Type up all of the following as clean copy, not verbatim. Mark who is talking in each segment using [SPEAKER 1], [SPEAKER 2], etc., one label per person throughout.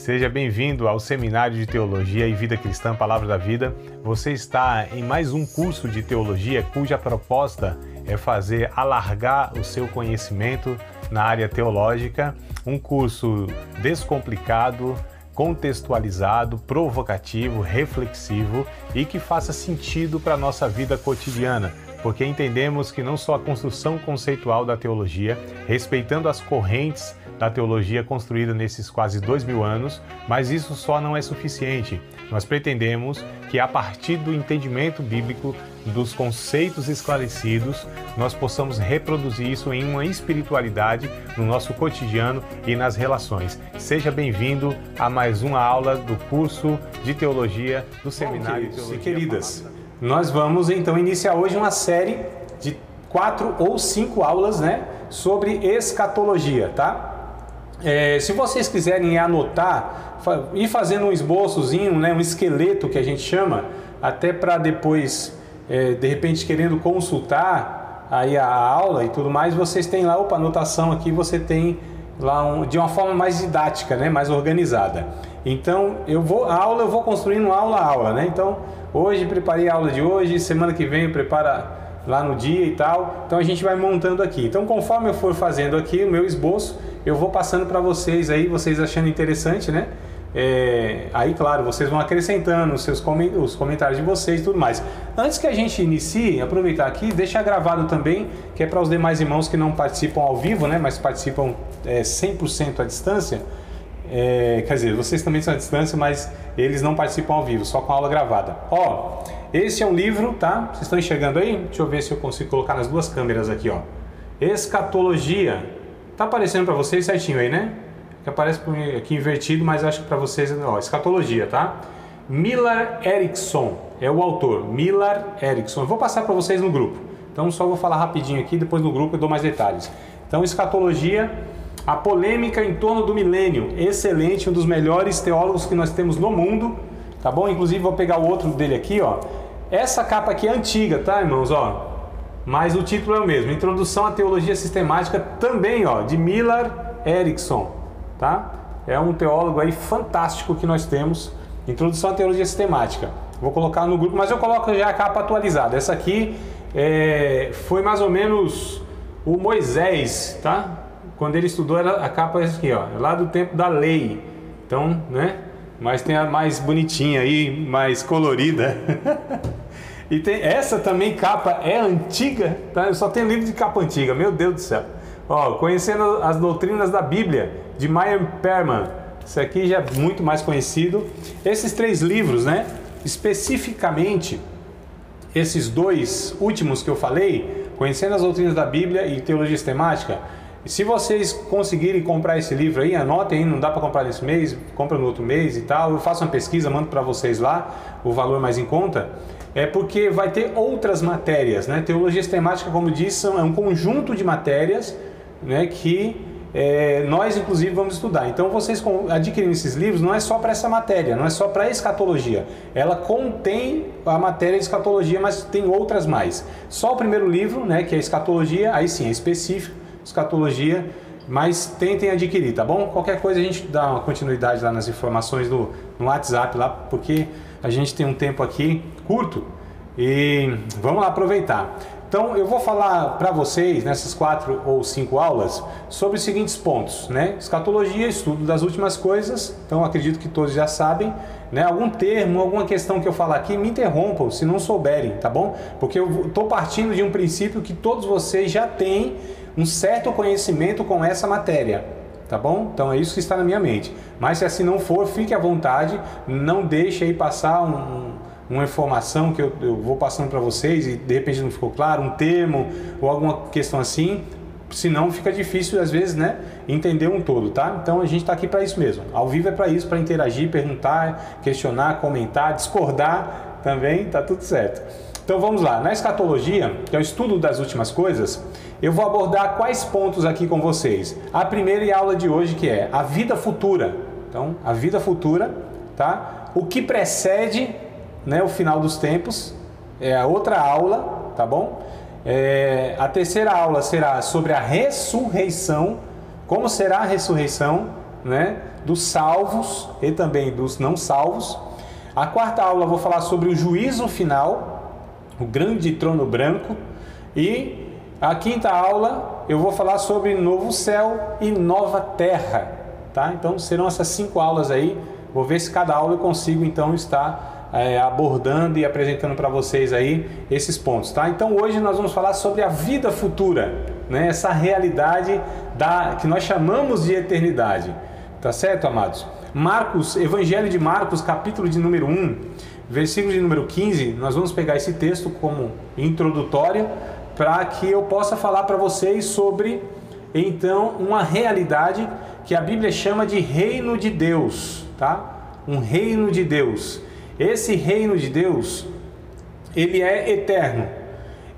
[SPEAKER 1] Seja bem-vindo ao Seminário de Teologia e Vida Cristã Palavra da Vida. Você está em mais um curso de teologia cuja proposta é fazer alargar o seu conhecimento na área teológica, um curso descomplicado, contextualizado, provocativo, reflexivo e que faça sentido para a nossa vida cotidiana, porque entendemos que não só a construção conceitual da teologia, respeitando as correntes da teologia construída nesses quase 2000 anos, mas isso só não é suficiente. Nós pretendemos que a partir do entendimento bíblico, dos conceitos esclarecidos, nós possamos reproduzir isso em uma espiritualidade no nosso cotidiano e nas relações. Seja bem-vindo a mais uma aula do curso de teologia do Seminário de Teologia. Queridas, nós vamos então iniciar hoje uma série de 4 ou 5 aulas, sobre escatologia, tá? Se vocês quiserem anotar, ir fazendo um esboçozinho, um esqueleto que a gente chama, até para depois, de repente, querendo consultar aí a aula e tudo mais, vocês têm lá, anotação aqui, você tem lá de uma forma mais didática, mais organizada. Então, eu vou construindo aula a aula, Então, hoje preparei a aula de hoje, semana que vem eu preparo lá no dia e tal. Então, a gente vai montando aqui. Então, conforme eu for fazendo aqui o meu esboço, eu vou passando para vocês aí, vocês achando interessante, aí, claro, vocês vão acrescentando os comentários de vocês e tudo mais. Antes que a gente inicie, aproveitar aqui, deixar gravado também, que é para os demais irmãos que não participam ao vivo, mas participam 100% à distância. Quer dizer, vocês também são à distância, mas eles não participam ao vivo, só com a aula gravada. Esse é um livro, tá? Vocês estão enxergando aí? Deixa eu ver se eu consigo colocar nas duas câmeras aqui, Escatologia. Tá aparecendo para vocês certinho aí, Que aparece aqui invertido, mas acho que para vocês, escatologia, tá? Millard Erickson é o autor, Millard Erickson. Eu vou passar para vocês no grupo. Então só vou falar rapidinho aqui, depois no grupo eu dou mais detalhes. Então, escatologia, a polêmica em torno do milênio. Excelente, um dos melhores teólogos que nós temos no mundo, tá bom? Inclusive vou pegar o outro dele aqui, Essa capa aqui é antiga, tá, irmãos, Mas o título é o mesmo, Introdução à Teologia Sistemática, também, de Millard Erickson, tá? É um teólogo aí fantástico que nós temos, Introdução à Teologia Sistemática. Vou colocar no grupo, mas eu coloco já a capa atualizada. Essa aqui foi mais ou menos o Moisés, tá? Quando ele estudou, a capa é essa aqui, lá do tempo da lei. Então, Mas tem a mais bonitinha aí, mais colorida. E tem essa também, capa é antiga, tá? Eu só tenho livro de capa antiga, meu Deus do céu. Conhecendo as doutrinas da Bíblia, de Meyer Perman. Isso aqui já é muito mais conhecido. Esses 3 livros, especificamente, esses 2 últimos que eu falei, Conhecendo as doutrinas da Bíblia e Teologia Sistemática. Se vocês conseguirem comprar esse livro aí, anotem aí, não dá para comprar nesse mês, compra no outro mês e tal. Eu faço uma pesquisa, mando para vocês lá, o valor mais em conta. É porque vai ter outras matérias, Teologia sistemática, como disse, é um conjunto de matérias, que nós, inclusive, vamos estudar. Então, vocês adquirindo esses livros, não é só para essa matéria, não é só para escatologia. Ela contém a matéria de escatologia, mas tem outras mais. Só o primeiro livro, que é escatologia, aí sim, é específico, escatologia, mas tentem adquirir, tá bom? Qualquer coisa a gente dá uma continuidade lá nas informações no WhatsApp, lá, porque a gente tem um tempo aqui curto e vamos lá aproveitar. Então eu vou falar para vocês nessas 4 ou 5 aulas sobre os seguintes pontos, Escatologia, estudo das últimas coisas. Então acredito que todos já sabem, Algum termo, alguma questão que eu falar aqui, me interrompam se não souberem, tá bom? Porque eu estou partindo de um princípio que todos vocês já têm um certo conhecimento com essa matéria, tá bom? Então é isso que está na minha mente. Mas se assim não for, fique à vontade, não deixe aí passar uma informação que eu vou passando para vocês e de repente não ficou claro, um termo ou alguma questão assim, senão fica difícil às vezes, entender um todo, tá? Então a gente está aqui para isso mesmo. Ao vivo é para isso, para interagir, perguntar, questionar, comentar, discordar também, tá tudo certo. Então vamos lá. Na escatologia, que é o estudo das últimas coisas, eu vou abordar quais pontos aqui com vocês. A primeira aula de hoje, que é a vida futura. Então, a vida futura, tá? O que precede, o final dos tempos, é a outra aula, tá bom? A terceira aula será sobre a ressurreição, como será a ressurreição, né, dos salvos e também dos não salvos. A quarta aula eu vou falar sobre o juízo final, o grande trono branco. E a quinta aula eu vou falar sobre novo céu e nova terra, tá? Então serão essas 5 aulas aí. Vou ver se cada aula eu consigo então estar abordando e apresentando para vocês aí esses pontos, tá? Então hoje nós vamos falar sobre a vida futura, né? Essa realidade que nós chamamos de eternidade, tá certo, amados? Marcos, Evangelho de Marcos, capítulo de número 1, versículo de número 15, nós vamos pegar esse texto como introdutório para que eu possa falar para vocês sobre, então, uma realidade que a Bíblia chama de reino de Deus, tá? Um reino de Deus. Esse reino de Deus, ele é eterno.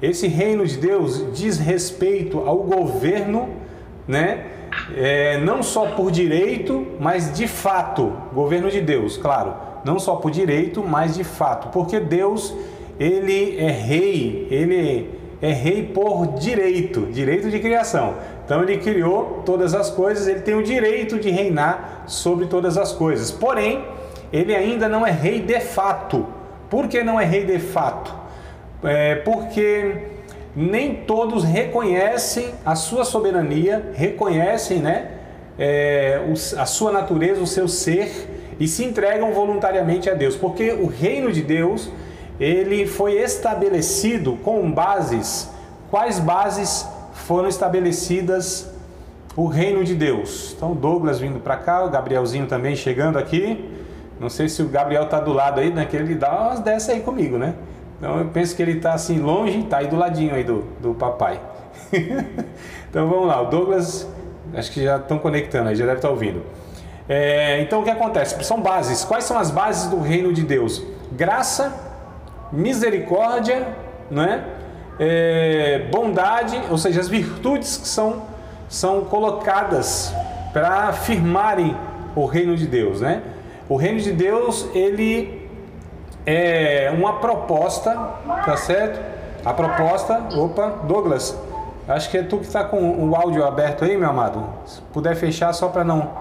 [SPEAKER 1] Esse reino de Deus diz respeito ao governo, né? Não só por direito, mas de fato. Governo de Deus, claro. Não só por direito, mas de fato. Porque Deus, ele é rei por direito de criação. Então ele criou todas as coisas, ele tem o direito de reinar sobre todas as coisas. Porém, ele ainda não é rei de fato. Por que não é rei de fato? Porque nem todos reconhecem a sua soberania, reconhecem, né, a sua natureza, o seu ser, e se entregam voluntariamente a Deus. Porque o reino de Deus, ele foi estabelecido com bases. Quais bases foram estabelecidas o reino de Deus? Então Douglas vindo para cá, o Gabrielzinho também chegando aqui. Não sei se o Gabriel está do lado aí, né? Que ele dá umas dessas aí comigo, né? Então eu penso que ele está assim longe, está aí do ladinho aí do papai. Então vamos lá, o Douglas, acho que já estão conectando aí, já deve estar ouvindo. Então o que acontece? São bases. Quais são as bases do reino de Deus? Graça, misericórdia, né? Bondade, ou seja, as virtudes que são colocadas para firmarem o reino de Deus, né? O reino de Deus, ele é uma proposta, tá certo? A proposta, Douglas, acho que é tu que está com o áudio aberto aí, meu amado. Se puder fechar só para não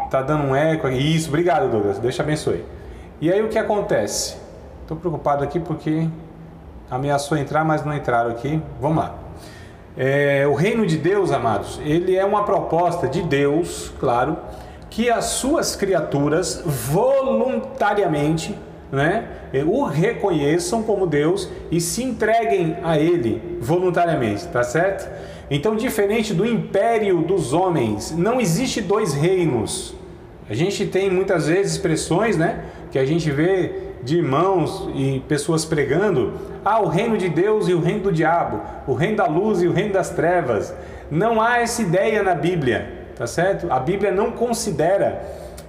[SPEAKER 1] tá dando um eco. Isso, obrigado, Douglas, Deus te abençoe. E aí o que acontece? Estou preocupado aqui porque ameaçou entrar, mas não entraram aqui. Vamos lá. O reino de Deus, amados, ele é uma proposta de Deus, claro, que as suas criaturas voluntariamente, né, o reconheçam como Deus e se entreguem a Ele voluntariamente, tá certo? Então, diferente do império dos homens, não existe 2 reinos. A gente tem muitas vezes expressões, né, que a gente vê de irmãos e pessoas pregando: o reino de Deus e o reino do diabo, o reino da luz e o reino das trevas. Não há essa ideia na Bíblia. Tá certo? A Bíblia não considera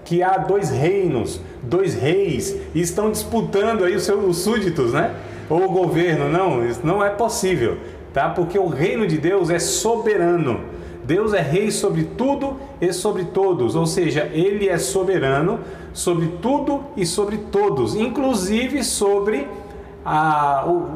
[SPEAKER 1] que há 2 reinos, 2 reis, e estão disputando aí os súditos, né? Ou o governo. Não, isso não é possível, tá? Porque o reino de Deus é soberano. Deus é rei sobre tudo e sobre todos, ou seja, ele é soberano sobre tudo e sobre todos, inclusive sobre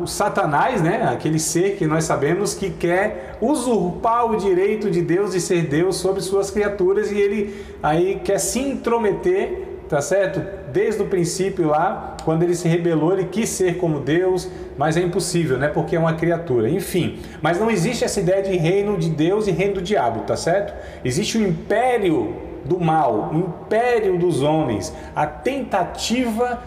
[SPEAKER 1] o Satanás, né? Aquele ser que nós sabemos que quer usurpar o direito de Deus de ser Deus sobre suas criaturas, e ele aí quer se intrometer, tá certo? Desde o princípio lá, quando ele se rebelou, ele quis ser como Deus, mas é impossível, né? Porque é uma criatura, enfim. Mas não existe essa ideia de reino de Deus e reino do diabo, tá certo? Existe o império do mal, o império dos homens, a tentativa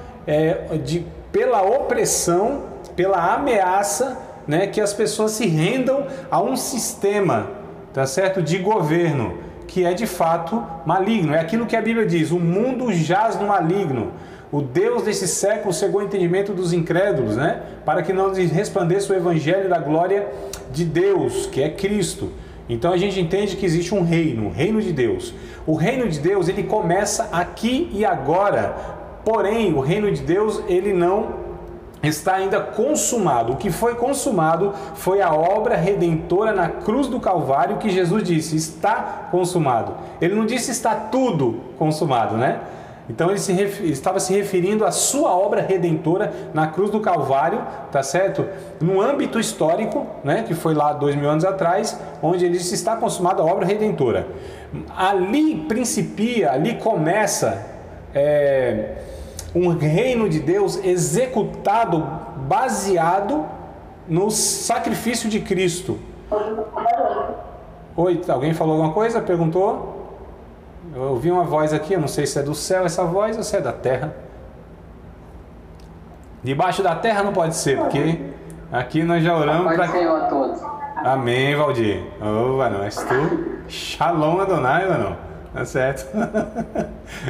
[SPEAKER 1] pela opressão, pela ameaça, né, que as pessoas se rendam a um sistema, tá certo, de governo, que é de fato maligno. É aquilo que a Bíblia diz: o mundo jaz no maligno. O Deus desse século cegou o entendimento dos incrédulos, né, para que não lhes resplandeça o evangelho da glória de Deus, que é Cristo. Então a gente entende que existe um reino, o reino de Deus. O reino de Deus, ele começa aqui e agora. Porém, o reino de Deus, ele não está ainda consumado. O que foi consumado foi a obra redentora na cruz do Calvário, que Jesus disse: está consumado. Ele não disse está tudo consumado, né? Então ele estava se referindo à sua obra redentora na cruz do Calvário, tá certo? No âmbito histórico, né, que foi lá 2000 anos atrás, onde ele disse: está consumada a obra redentora. Ali principia, ali começa um reino de Deus executado, baseado no sacrifício de Cristo. Oi, alguém falou alguma coisa? Perguntou? Eu ouvi uma voz aqui, eu não sei se é do céu essa voz ou se é da terra. Debaixo da terra não pode ser, porque aqui nós já oramos para...
[SPEAKER 2] Senhor a todos.
[SPEAKER 1] Amém, Valdir. Ô, Vanão, és tu? Shalom Adonai, Vanão. Tá certo?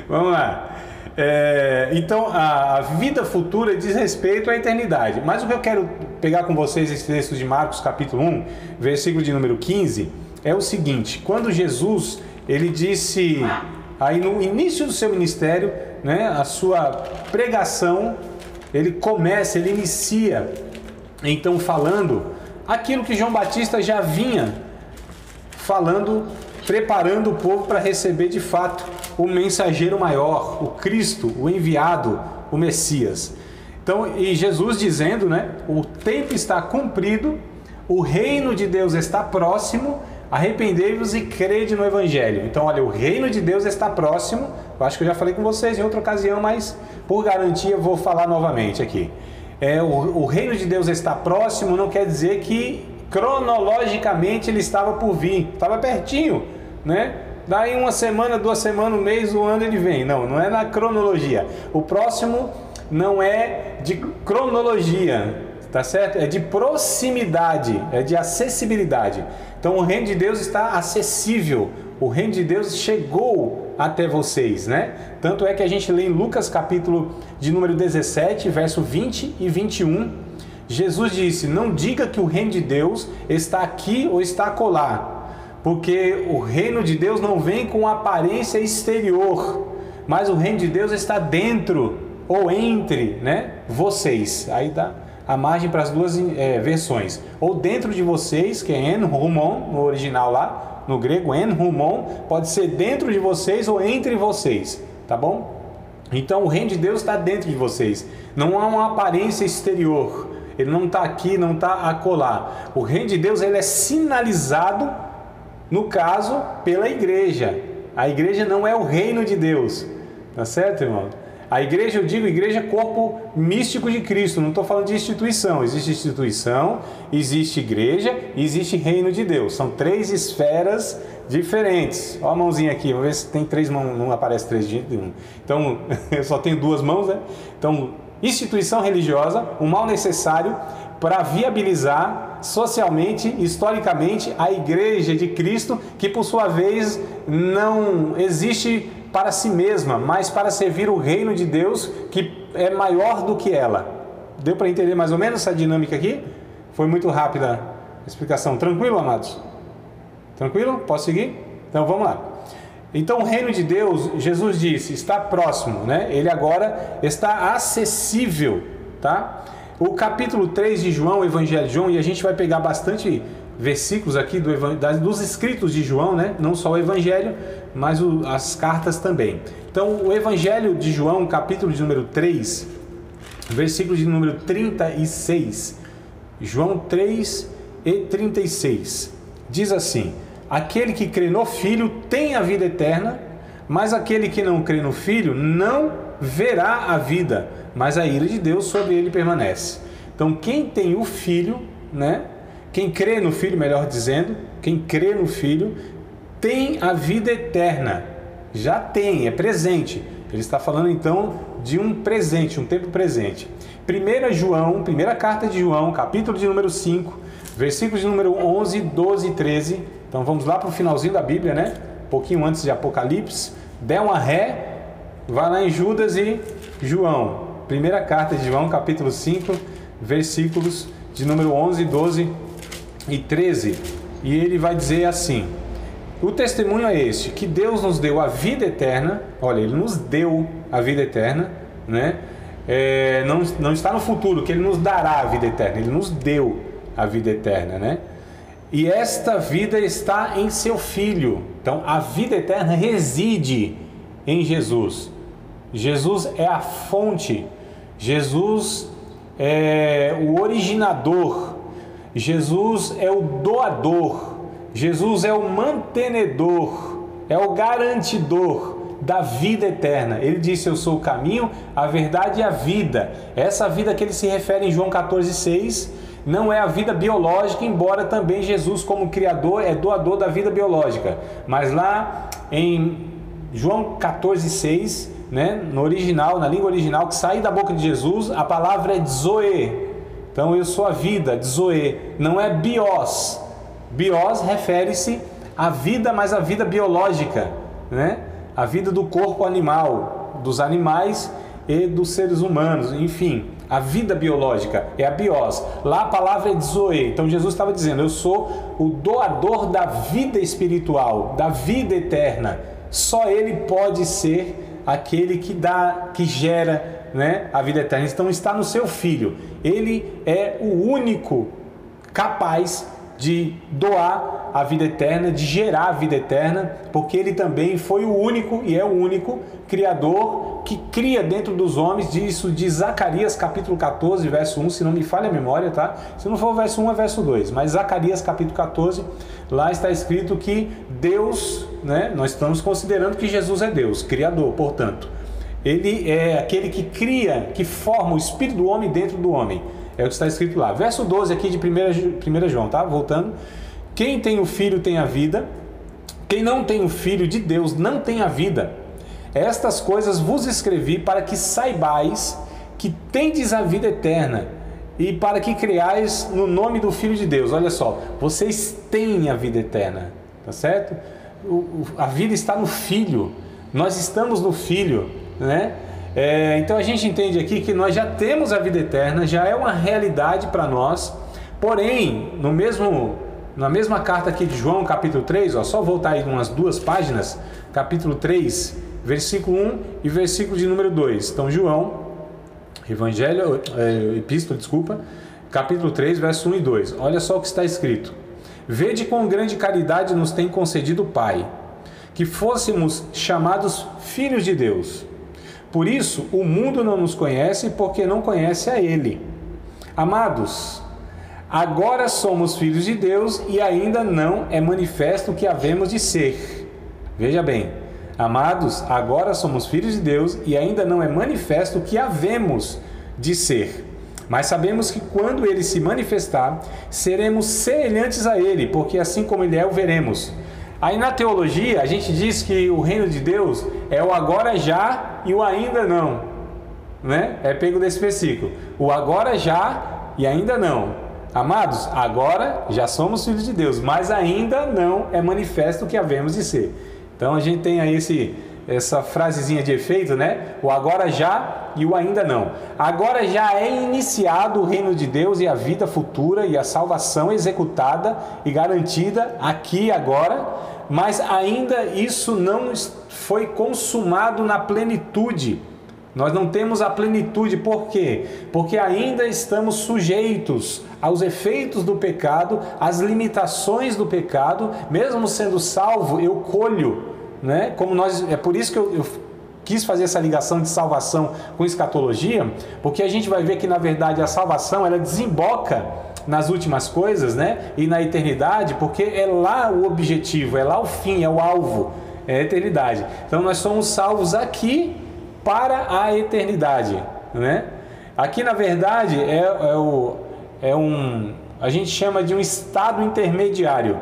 [SPEAKER 1] Vamos lá. Então, a vida futura diz respeito à eternidade. Mas o que eu quero pegar com vocês esse texto de Marcos, capítulo 1, versículo de número 15, é o seguinte: quando Jesus, ele disse, aí no início do seu ministério, né, a sua pregação, ele inicia, então, falando aquilo que João Batista já vinha falando, preparando o povo para receber de fato o mensageiro maior, o Cristo, o enviado, o Messias. Então, e Jesus dizendo, né, o tempo está cumprido, o reino de Deus está próximo, arrependei-vos e crede no Evangelho. Então, olha, o reino de Deus está próximo. Eu acho que eu já falei com vocês em outra ocasião, mas por garantia vou falar novamente aqui. O reino de Deus está próximo não quer dizer que cronologicamente ele estava por vir, estava pertinho, né? Daí uma semana, 2 semanas, um mês, um ano ele vem. Não, não é na cronologia. O próximo não é de cronologia, tá certo? É de proximidade, é de acessibilidade. Então o reino de Deus está acessível. O reino de Deus chegou até vocês, né? Tanto é que a gente lê em Lucas capítulo de número 17, verso 20 e 21. Jesus disse: não diga que o reino de Deus está aqui ou está acolá, porque o reino de Deus não vem com aparência exterior, mas o reino de Deus está dentro ou entre, né, vocês. Aí dá a margem para as duas versões. Ou dentro de vocês, que é en humon, no original lá, no grego, en humon, pode ser dentro de vocês ou entre vocês, tá bom? Então o reino de Deus está dentro de vocês. Não há uma aparência exterior. Ele não está aqui, não está acolá. O reino de Deus, ele é sinalizado, no caso, pela igreja. A igreja não é o reino de Deus. Tá certo, irmão? A igreja, eu digo, igreja é corpo místico de Cristo. Não estou falando de instituição. Existe instituição, existe igreja e existe reino de Deus. São 3 esferas diferentes. Olha a mãozinha aqui, vamos ver se tem 3 mãos, não aparece 3 de um. Então, eu só tenho 2 mãos, né? Então, instituição religiosa, um mal necessário para viabilizar socialmente, historicamente, a igreja de Cristo, que por sua vez não existe para si mesma, mas para servir o reino de Deus, que é maior do que ela. Deu para entender mais ou menos essa dinâmica aqui? Foi muito rápida a explicação. Tranquilo, amados? Tranquilo? Posso seguir? Então vamos lá. Então o reino de Deus, Jesus disse, está próximo, né? Ele agora está acessível, tá? O capítulo 3 de João, o Evangelho de João, e a gente vai pegar bastante versículos aqui dos escritos de João, né? Não só o Evangelho, mas as cartas também. Então o Evangelho de João, capítulo de número 3, versículo de número 36, João 3 e 36, diz assim: aquele que crê no Filho tem a vida eterna, mas aquele que não crê no Filho não verá a vida, mas a ira de Deus sobre ele permanece. Então quem tem o Filho, né? Quem crê no Filho, melhor dizendo, quem crê no Filho tem a vida eterna. Já tem, é presente. Ele está falando então de um presente, um tempo presente. 1 João, primeira carta de João, capítulo de número 5, versículos de número 11, 12 e 13. Então vamos lá para o finalzinho da Bíblia, né? Um pouquinho antes de Apocalipse. Der uma ré, vai lá em Judas e João. Primeira carta de João, capítulo 5, versículos de número 11, 12 e 13. E ele vai dizer assim: o testemunho é este, que Deus nos deu a vida eterna. Olha, Ele nos deu a vida eterna, né? Não está no futuro, que Ele nos dará a vida eterna. Ele nos deu a vida eterna, né? E esta vida está em seu Filho. Então, a vida eterna reside em Jesus. Jesus é a fonte, Jesus é o originador, Jesus é o doador, Jesus é o mantenedor, é o garantidor da vida eterna. Ele disse: eu sou o caminho, a verdade e a vida. Essa vida que ele se refere em João 14,6 não é a vida biológica, embora também Jesus, como Criador, é doador da vida biológica. Mas lá em João 14,6, né, no original, na língua original, que sai da boca de Jesus, a palavra é zoe. Então eu sou a vida, zoe, não é bios. Bios refere-se à vida, mas à vida biológica, né? A vida do corpo animal, dos animais e dos seres humanos, enfim, a vida biológica é a bios. Lá a palavra é zoe. Então Jesus estava dizendo: eu sou o doador da vida espiritual, da vida eterna. Só Ele pode ser aquele que dá, que gera, né, a vida eterna. Então está no seu Filho. Ele é o único capaz de doar a vida eterna, de gerar a vida eterna, porque Ele também foi o único e é o único Criador que cria dentro dos homens. Isso de Zacarias capítulo 14, verso 1, se não me falha a memória, tá? Se não for o verso 1, é verso 2, mas Zacarias capítulo 14, lá está escrito que Deus, né, nós estamos considerando que Jesus é Deus, Criador, portanto, Ele é aquele que cria, que forma o espírito do homem dentro do homem. É o que está escrito lá. Verso 12 aqui de 1 João, tá? Voltando. Quem tem o Filho tem a vida. Quem não tem o Filho de Deus não tem a vida. Estas coisas vos escrevi para que saibais que tendes a vida eterna e para que creais no nome do Filho de Deus. Olha só, vocês têm a vida eterna, tá certo? A vida está no Filho. Nós estamos no Filho, né? Então a gente entende aqui que nós já temos a vida eterna, já é uma realidade para nós. Porém, na mesma carta aqui de João, capítulo 3, ó, só voltar aí umas 2 páginas, capítulo 3, versículo 1 e versículo de número 2. Então João, capítulo 3, verso 1 e 2. Olha só o que está escrito: vede quão grande caridade nos tem concedido o Pai, que fôssemos chamados filhos de Deus. Por isso, o mundo não nos conhece, porque não conhece a Ele. Amados, agora somos filhos de Deus e ainda não é manifesto o que havemos de ser. Veja bem, amados, agora somos filhos de Deus e ainda não é manifesto o que havemos de ser. Mas sabemos que quando Ele se manifestar, seremos semelhantes a Ele, porque assim como Ele é, o veremos. Aí na teologia a gente diz que o reino de Deus é o agora já e o ainda não, né? É pego desse versículo, o agora já e ainda não. Amados, agora já somos filhos de Deus, mas ainda não é manifesto o que havemos de ser. Então a gente tem aí essa frasezinha de efeito, né? O agora já e o ainda não. Agora já é iniciado o reino de Deus e a vida futura e a salvação executada e garantida aqui e agora, mas ainda isso não foi consumado na plenitude. Nós não temos a plenitude. Por quê? Porque ainda estamos sujeitos aos efeitos do pecado, às limitações do pecado. Mesmo sendo salvo, eu colho, né? É por isso que eu quis fazer essa ligação de salvação com escatologia, porque a gente vai ver que na verdade a salvação ela desemboca nas últimas coisas, né? E na eternidade, porque é lá o objetivo, é lá o fim, é o alvo, é a eternidade. Então nós somos salvos aqui para a eternidade, né? Aqui na verdade a gente chama de um estado intermediário,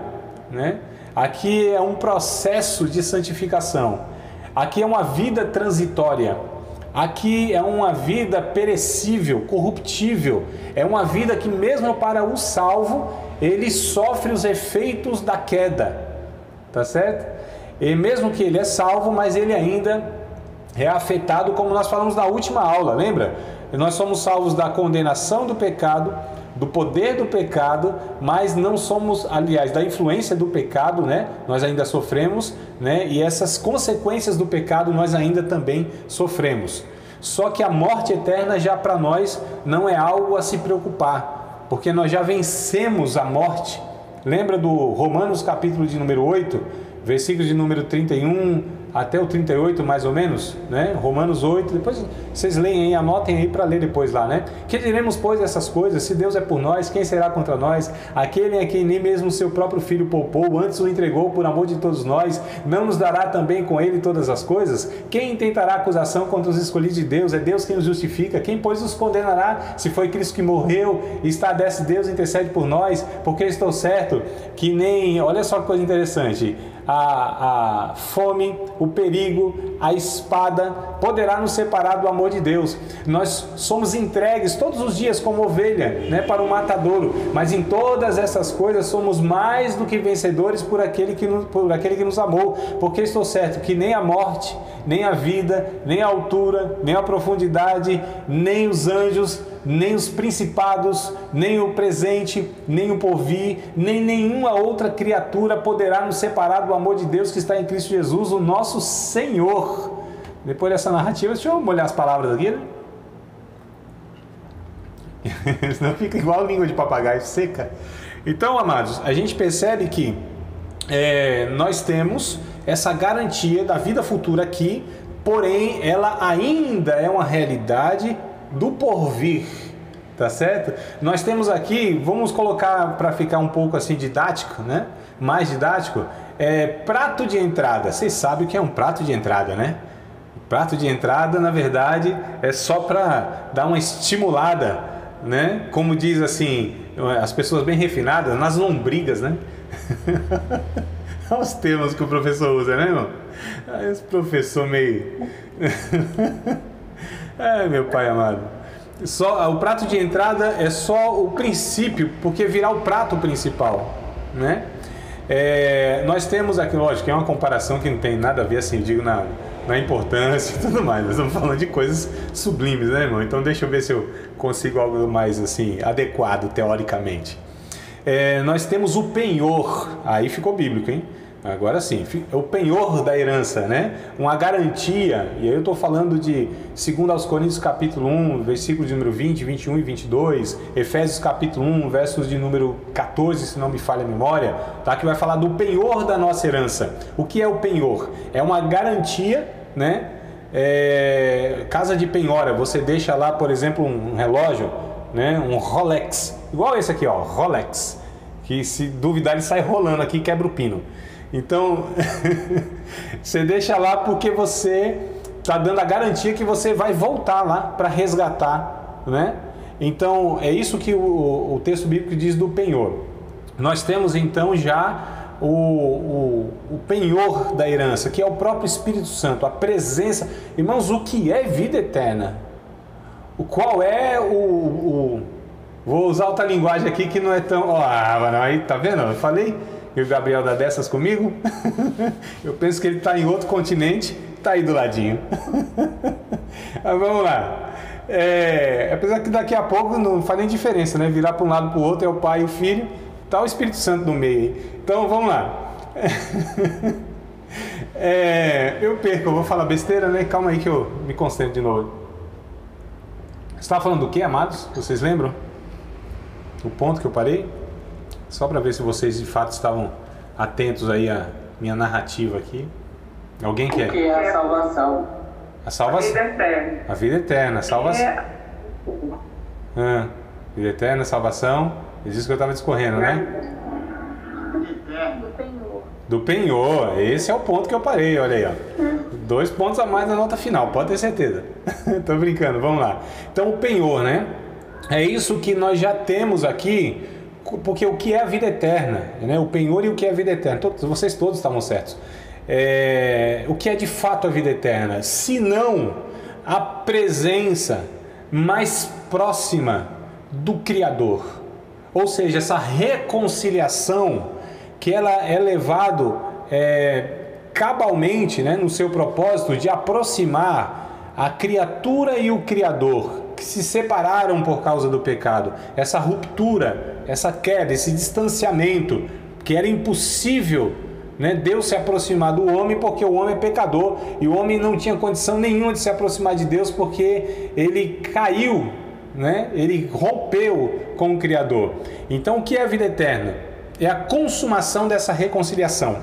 [SPEAKER 1] né? Aqui é um processo de santificação. Aqui é uma vida transitória. Aqui é uma vida perecível, corruptível. É uma vida que mesmo para o salvo, ele sofre os efeitos da queda. Tá certo? E mesmo que ele é salvo, mas ele ainda é afetado, como nós falamos na última aula, lembra? Nós somos salvos da condenação do pecado, do poder do pecado, mas não somos, aliás, da influência do pecado, né? Nós ainda sofremos, né? E essas consequências do pecado nós ainda também sofremos. Só que a morte eterna já para nós não é algo a se preocupar, porque nós já vencemos a morte. Lembra do Romanos capítulo de número 8, versículo de número 31 até o 38 mais ou menos, né? Romanos 8, depois vocês leem aí, anotem aí para ler depois lá, né? Que diremos, pois, essas coisas? Se Deus é por nós, quem será contra nós? Aquele a quem nem mesmo seu próprio Filho poupou, antes o entregou por amor de todos nós, não nos dará também com ele todas as coisas? Quem intentará acusação contra os escolhidos de Deus? É Deus quem os justifica. Quem, pois, os condenará? Se foi Cristo que morreu e está à destra de Deus, intercede por nós, porque estou certo que nem... Olha só que coisa interessante. A fome, o perigo, a espada poderá nos separar do amor de Deus. Nós somos entregues todos os dias como ovelha, né, para o matadouro, mas em todas essas coisas somos mais do que vencedores por aquele que nos amou, porque estou certo que nem a morte, nem a vida, nem a altura, nem a profundidade, nem os anjos, nem os principados, nem o presente, nem o porvir, nem nenhuma outra criatura poderá nos separar do amor de Deus que está em Cristo Jesus, o nosso Senhor. Depois dessa narrativa, deixa eu molhar as palavras aqui, né? Senão fica igual língua de papagaio, seca. Então, amados, a gente percebe que nós temos essa garantia da vida futura aqui, porém ela ainda é uma realidade do porvir, tá certo? Nós temos aqui, vamos colocar para ficar um pouco assim didático, né? Mais didático, prato de entrada. Vocês sabem o que é um prato de entrada, né? Prato de entrada, na verdade, é só para dar uma estimulada, né? Como diz assim, as pessoas bem refinadas, nas lombrigas, né? Olha os termos que o professor usa, né, irmão? Esse professor meio... meu pai amado. O prato de entrada é só o princípio, porque virá o prato principal, né? Nós temos aqui, lógico, é uma comparação que não tem nada a ver, assim, digo, na importância e tudo mais. Nós estamos falando de coisas sublimes, né, irmão? Então deixa eu ver se eu consigo algo mais, assim, adequado teoricamente. Nós temos o penhor, aí ficou bíblico, hein? Agora sim, o penhor da herança, né? Uma garantia, e aí eu estou falando de 2 aos Coríntios capítulo 1, versículos de número 20, 21 e 22, Efésios capítulo 1, versos de número 14, se não me falha a memória, tá? Que vai falar do penhor da nossa herança. O que é o penhor? É uma garantia, né? Casa de penhora, você deixa lá, por exemplo, um relógio, né? Um Rolex, igual esse aqui, ó, Rolex, que se duvidar ele sai rolando aqui e quebra o pino. Então, você deixa lá porque você está dando a garantia que você vai voltar lá para resgatar, né? Então, é isso que o texto bíblico diz do penhor. Nós temos então já o penhor da herança, que é o próprio Espírito Santo, a presença. Irmãos, o que é vida eterna? Qual é Vou usar outra linguagem aqui que não é tão... aí, tá vendo? Eu falei... E o Gabriel dá dessas comigo? Eu penso que ele está em outro continente, está aí do ladinho. Mas vamos lá. Apesar que daqui a pouco não faz nem diferença, né? Virar para um lado para o outro é o Pai e o Filho, está o Espírito Santo no meio aí. Então vamos lá. Eu perco, eu vou falar besteira, né? Calma aí que eu me concentro de novo. Você estava falando do que, amados? Vocês lembram? O ponto que eu parei? Só para ver se vocês de fato estavam atentos aí à minha narrativa aqui. Alguém quer? O
[SPEAKER 2] que é a salvação?
[SPEAKER 1] A salvação?
[SPEAKER 2] A vida eterna.
[SPEAKER 1] A vida eterna, a salvação. Vida eterna, salvação. É isso que eu estava discorrendo, né?
[SPEAKER 2] Do penhor.
[SPEAKER 1] Do penhor. Esse é o ponto que eu parei, olha aí, ó. 2 pontos a mais na nota final, pode ter certeza. Tô brincando, vamos lá. Então o penhor, né? É isso que nós já temos aqui. Porque o que é a vida eterna, né? O penhor e o que é a vida eterna, vocês todos estavam certos. O que é de fato a vida eterna? Se não a presença mais próxima do Criador, ou seja, essa reconciliação que ela é levado cabalmente, né, no seu propósito de aproximar a criatura e o Criador, que se separaram por causa do pecado, essa ruptura, essa queda, esse distanciamento, que era impossível, né, Deus se aproximar do homem porque o homem é pecador e o homem não tinha condição nenhuma de se aproximar de Deus porque ele caiu, né, ele rompeu com o Criador. Então o que é a vida eterna? É a consumação dessa reconciliação.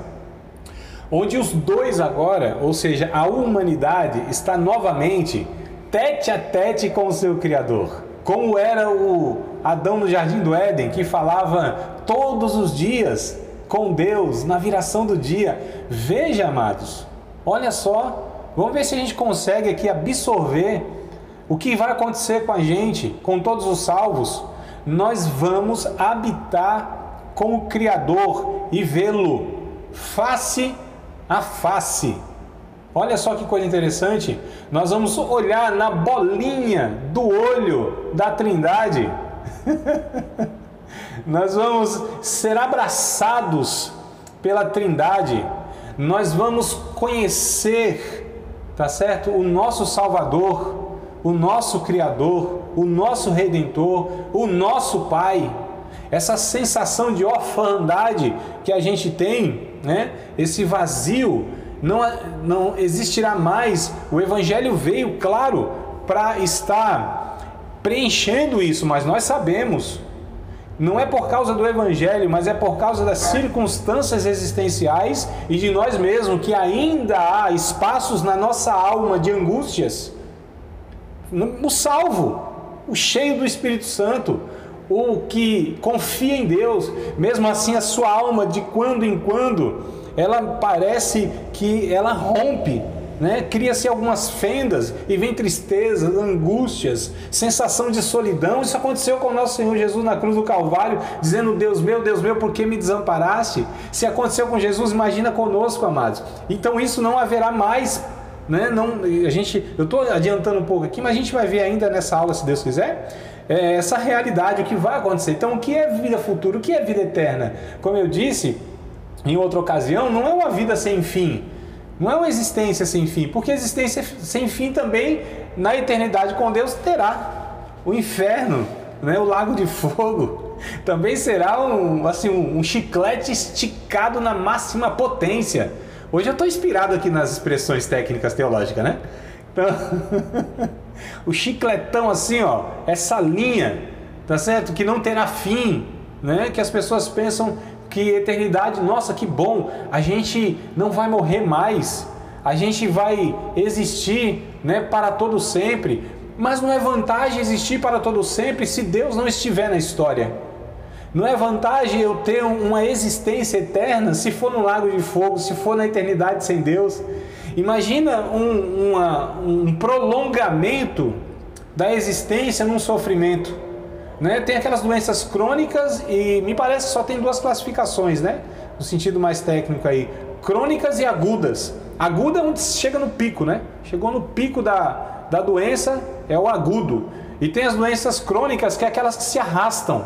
[SPEAKER 1] onde os dois agora, ou seja, a humanidade está novamente tete a tete com o seu Criador. Como era o Adão no Jardim do Éden, que falava todos os dias com Deus, na viração do dia. Veja, amados, olha só, vamos ver se a gente consegue aqui absorver o que vai acontecer com a gente, com todos os salvos. Nós vamos habitar com o Criador e vê-lo face a face. Olha só que coisa interessante. Nós vamos olhar na bolinha do olho da Trindade. Nós vamos ser abraçados pela Trindade. Nós vamos conhecer, tá certo? O nosso Salvador, o nosso Criador, o nosso Redentor, o nosso Pai. Essa sensação de orfandade que a gente tem, né? Esse vazio, não existirá mais. O Evangelho veio, claro, para estar preenchendo isso, mas nós sabemos, não é por causa do Evangelho, mas é por causa das circunstâncias existenciais e de nós mesmos, que ainda há espaços na nossa alma de angústias. O salvo, o cheio do Espírito Santo, o que confia em Deus, mesmo assim a sua alma, de quando em quando, ela parece que ela rompe, né? Cria-se algumas fendas e vem tristezas, angústias, sensação de solidão. Isso aconteceu com o nosso Senhor Jesus na cruz do Calvário, dizendo: Deus meu, por que me desamparaste? Se aconteceu com Jesus, imagina conosco, amados. Então isso não haverá mais, né? Eu estou adiantando um pouco aqui, mas a gente vai ver ainda nessa aula, se Deus quiser, essa realidade, o que vai acontecer. Então, o que é vida futura? O que é vida eterna? Como eu disse em outra ocasião, não é uma vida sem fim, não é uma existência sem fim, porque a existência sem fim também, na eternidade com Deus, terá. O inferno, né, o lago de fogo, também será um chiclete esticado na máxima potência. Hoje eu estou inspirado aqui nas expressões técnicas teológicas, né? Então, o chicletão assim, ó, essa linha, tá certo? Que não terá fim, né? Que as pessoas pensam que eternidade, nossa, que bom, a gente não vai morrer mais, a gente vai existir, né, para todo sempre. Mas não é vantagem existir para todo sempre se Deus não estiver na história. Não é vantagem eu ter uma existência eterna se for no lago de fogo, se for na eternidade sem Deus. Imagina um prolongamento da existência num sofrimento, né? Tem aquelas doenças crônicas e me parece que só tem duas classificações, né? No sentido mais técnico aí, crônicas e agudas. Aguda é onde chega no pico, né? Chegou no pico da doença, é o agudo. E tem as doenças crônicas, que é aquelas que se arrastam,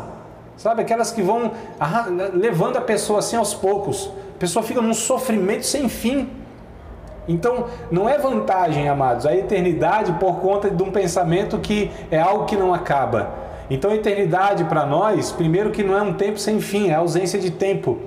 [SPEAKER 1] sabe? Aquelas que vão levando a pessoa assim aos poucos. A pessoa fica num sofrimento sem fim. Então, não é vantagem, amados, a eternidade por conta de um pensamento que é algo que não acaba. Então, a eternidade para nós, primeiro que não é um tempo sem fim, é a ausência de tempo.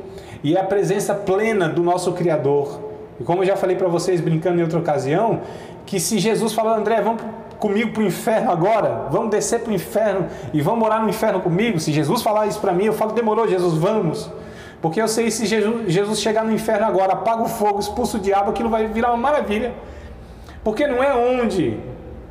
[SPEAKER 1] E é a presença plena do nosso Criador. E como eu já falei para vocês, brincando em outra ocasião, que se Jesus falou: André, vamos comigo para o inferno agora, vamos descer para o inferno e vamos morar no inferno comigo. Se Jesus falar isso para mim, eu falo: demorou, Jesus, vamos. Porque eu sei, se Jesus chegar no inferno agora, apaga o fogo, expulsa o diabo, aquilo vai virar uma maravilha. Porque não é onde,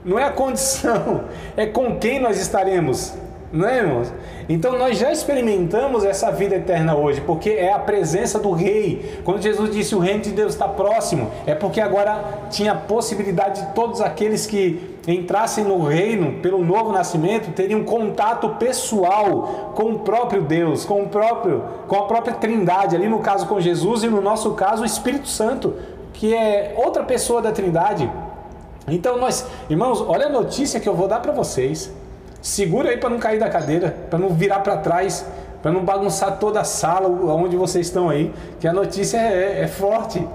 [SPEAKER 1] não é a condição, é com quem nós estaremos, não é, irmãos? Então nós já experimentamos essa vida eterna hoje, porque é a presença do Rei. Quando Jesus disse: o reino de Deus está próximo, é porque agora tinha a possibilidade de todos aqueles que entrassem no reino pelo novo nascimento teriam contato pessoal com o próprio Deus, com a própria Trindade, ali no caso com Jesus, e no nosso caso o Espírito Santo, que é outra pessoa da Trindade. Então nós, irmãos, olha a notícia que eu vou dar para vocês. Segura aí para não cair da cadeira, para não virar para trás, para não bagunçar toda a sala onde vocês estão aí, que a notícia é forte.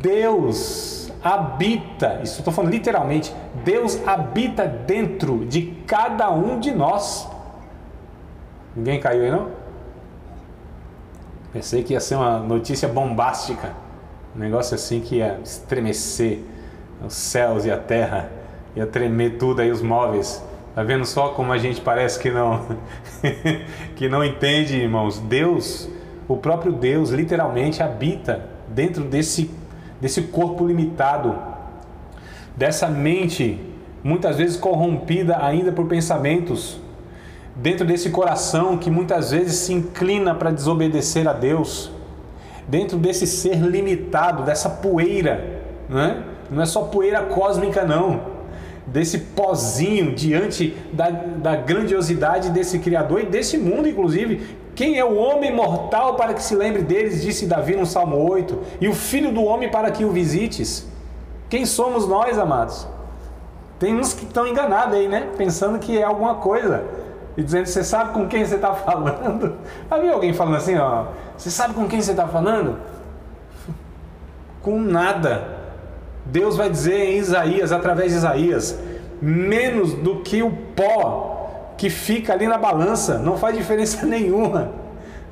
[SPEAKER 1] Deus habita, isso eu estou falando literalmente, Deus habita dentro de cada um de nós. Ninguém caiu aí, não? Pensei que ia ser uma notícia bombástica, um negócio assim que ia estremecer os céus e a terra, ia tremer tudo aí, os móveis. Tá vendo só como a gente parece que não que não entende, irmãos? Deus, o próprio Deus, literalmente habita dentro desse corpo limitado, dessa mente muitas vezes corrompida ainda por pensamentos, dentro desse coração que muitas vezes se inclina para desobedecer a Deus, dentro desse ser limitado, dessa poeira, né? Não é só poeira cósmica não, desse pozinho diante da grandiosidade desse Criador e desse mundo inclusive. Quem é o homem mortal para que se lembre deles, disse Davi no Salmo 8, e o filho do homem para que o visites? Quem somos nós, amados? Tem uns que estão enganados aí, né? Pensando que é alguma coisa. E dizendo, você sabe com quem você está falando? Havia alguém falando assim, ó, você sabe com quem você está falando? Com nada. Deus vai dizer em Isaías, através de Isaías, menos do que o pó que fica ali na balança, não faz diferença nenhuma,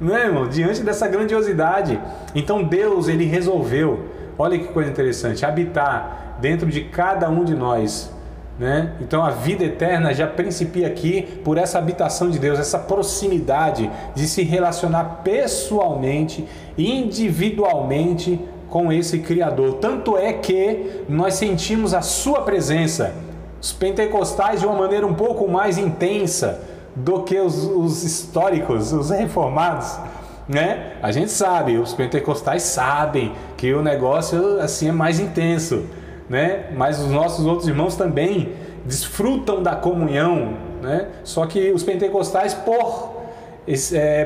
[SPEAKER 1] não é, irmão? Diante dessa grandiosidade. Então Deus, ele resolveu, olha que coisa interessante, habitar dentro de cada um de nós, né? Então a vida eterna já principia aqui por essa habitação de Deus, essa proximidade de se relacionar pessoalmente, individualmente com esse Criador. Tanto é que nós sentimos a sua presença. Os pentecostais de uma maneira um pouco mais intensa do que os históricos, os reformados, né? A gente sabe, os pentecostais sabem que o negócio assim é mais intenso, né? Mas os nossos outros irmãos também desfrutam da comunhão, né? Só que os pentecostais, por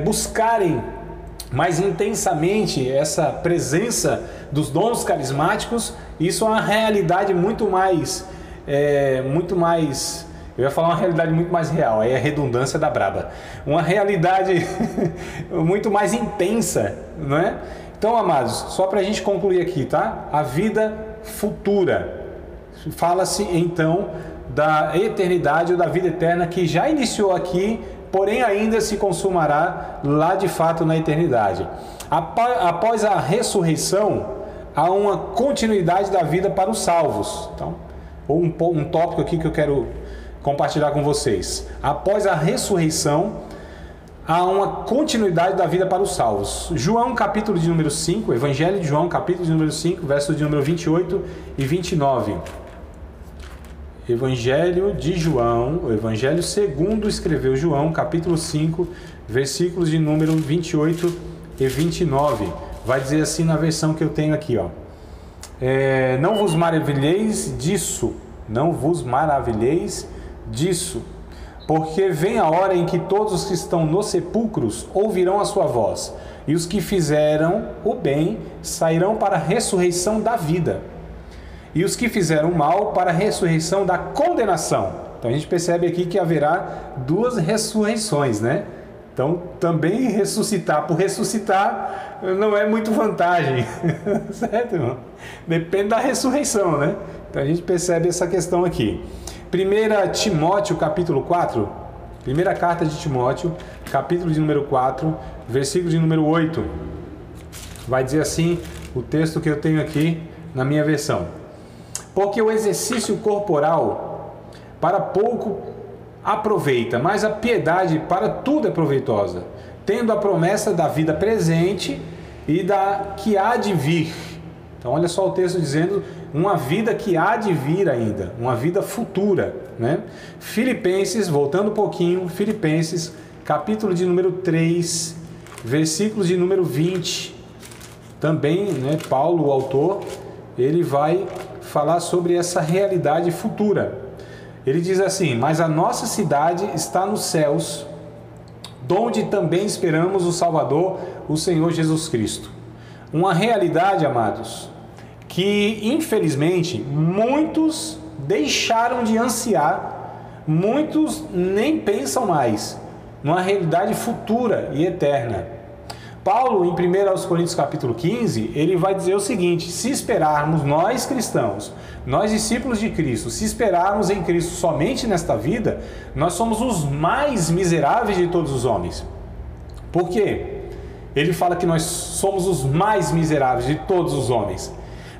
[SPEAKER 1] buscarem mais intensamente essa presença dos dons carismáticos, isso é uma realidade muito mais, eu ia falar uma realidade muito mais real, aí é a redundância da braba, uma realidade muito mais intensa, não é? Então, amados, só para a gente concluir aqui, tá? A vida futura, fala-se então da eternidade ou da vida eterna que já iniciou aqui, porém ainda se consumará lá de fato na eternidade. Após a ressurreição, há uma continuidade da vida para os salvos. Então, um tópico aqui que eu quero compartilhar com vocês. Após a ressurreição, há uma continuidade da vida para os salvos. João, capítulo de número 5, Evangelho de João, capítulo de número 5, versos de número 28 e 29. Evangelho de João, o Evangelho segundo escreveu João, capítulo 5, versículos de número 28 e 29. Vai dizer assim na versão que eu tenho aqui, ó. Não vos maravilheis disso, porque vem a hora em que todos os que estão nos sepulcros ouvirão a sua voz, e os que fizeram o bem sairão para a ressurreição da vida, e os que fizeram o mal para a ressurreição da condenação. Então a gente percebe aqui que haverá duas ressurreições, né? Então também ressuscitar por ressuscitar não é muito vantagem, certo, irmão? Depende da ressurreição, né? Então a gente percebe essa questão aqui. 1 Timóteo capítulo 4, primeira carta de Timóteo, capítulo de número 4, versículo de número 8. Vai dizer assim o texto que eu tenho aqui na minha versão. Porque o exercício corporal para pouco aproveita, mas a piedade para tudo é proveitosa, tendo a promessa da vida presente e da que há de vir. Então olha só o texto dizendo uma vida que há de vir ainda, uma vida futura, né? Filipenses, voltando um pouquinho, Filipenses, capítulo de número 3, versículos de número 20. Também, né, Paulo, o autor, ele vai falar sobre essa realidade futura. Ele diz assim: mas a nossa cidade está nos céus, donde também esperamos o Salvador, o Senhor Jesus Cristo. Uma realidade, amados, que infelizmente muitos deixaram de ansiar, muitos nem pensam mais numa realidade futura e eterna. Paulo, em 1 Coríntios capítulo 15, ele vai dizer o seguinte: se esperarmos nós cristãos, nós discípulos de Cristo, se esperarmos em Cristo somente nesta vida, nós somos os mais miseráveis de todos os homens. Por quê? Ele fala que nós somos os mais miseráveis de todos os homens,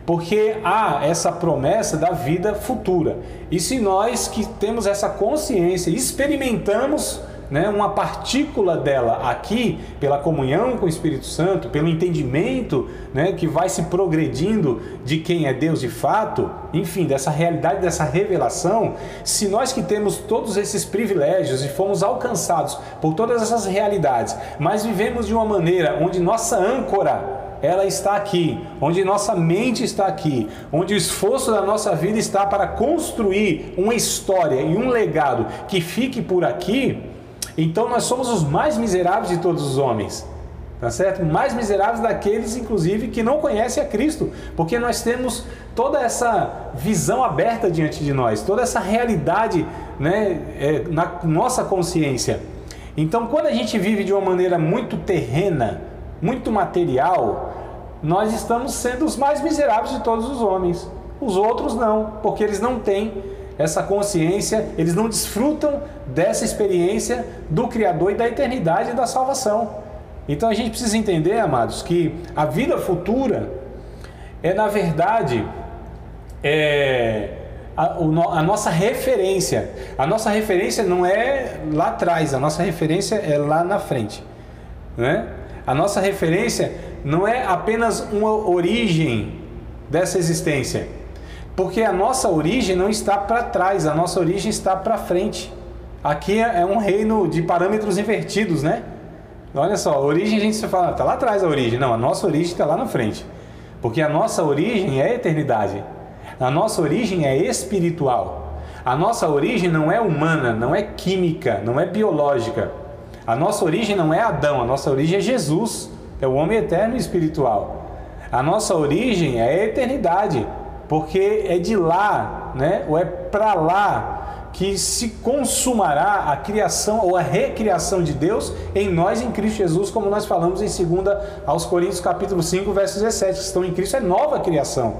[SPEAKER 1] porque há essa promessa da vida futura. E se nós que temos essa consciência, experimentamos né, uma partícula dela aqui, pela comunhão com o Espírito Santo, pelo entendimento, né, que vai se progredindo de quem é Deus de fato, enfim, dessa realidade, dessa revelação. Se nós que temos todos esses privilégios e fomos alcançados por todas essas realidades, mas vivemos de uma maneira onde nossa âncora, ela está aqui, onde nossa mente está aqui, onde o esforço da nossa vida está para construir uma história e um legado que fique por aqui, então nós somos os mais miseráveis de todos os homens, tá certo? Mais miseráveis daqueles, inclusive, que não conhecem a Cristo, porque nós temos toda essa visão aberta diante de nós, toda essa realidade, né, na nossa consciência. Então, quando a gente vive de uma maneira muito terrena, muito material, nós estamos sendo os mais miseráveis de todos os homens. Os outros não, porque eles não têm essa consciência, eles não desfrutam dessa experiência do Criador e da eternidade e da salvação. Então a gente precisa entender, amados, que a vida futura é, na verdade, a nossa referência. A nossa referência não é lá atrás, a nossa referência é lá na frente, né? A nossa referência não é apenas uma origem dessa existência, porque a nossa origem não está para trás, a nossa origem está para frente. Aqui é um reino de parâmetros invertidos, né? Olha só, a origem, a gente se fala, está lá atrás a origem. Não, a nossa origem está lá na frente, porque a nossa origem é a eternidade, a nossa origem é espiritual, a nossa origem não é humana, não é química, não é biológica. A nossa origem não é Adão, a nossa origem é Jesus, é o homem eterno e espiritual. A nossa origem é a eternidade, porque é de lá, né, ou é para lá que se consumará a criação ou a recriação de Deus em nós, em Cristo Jesus, como nós falamos em 2 aos Coríntios capítulo 5, verso 17, que estão em Cristo é nova criação.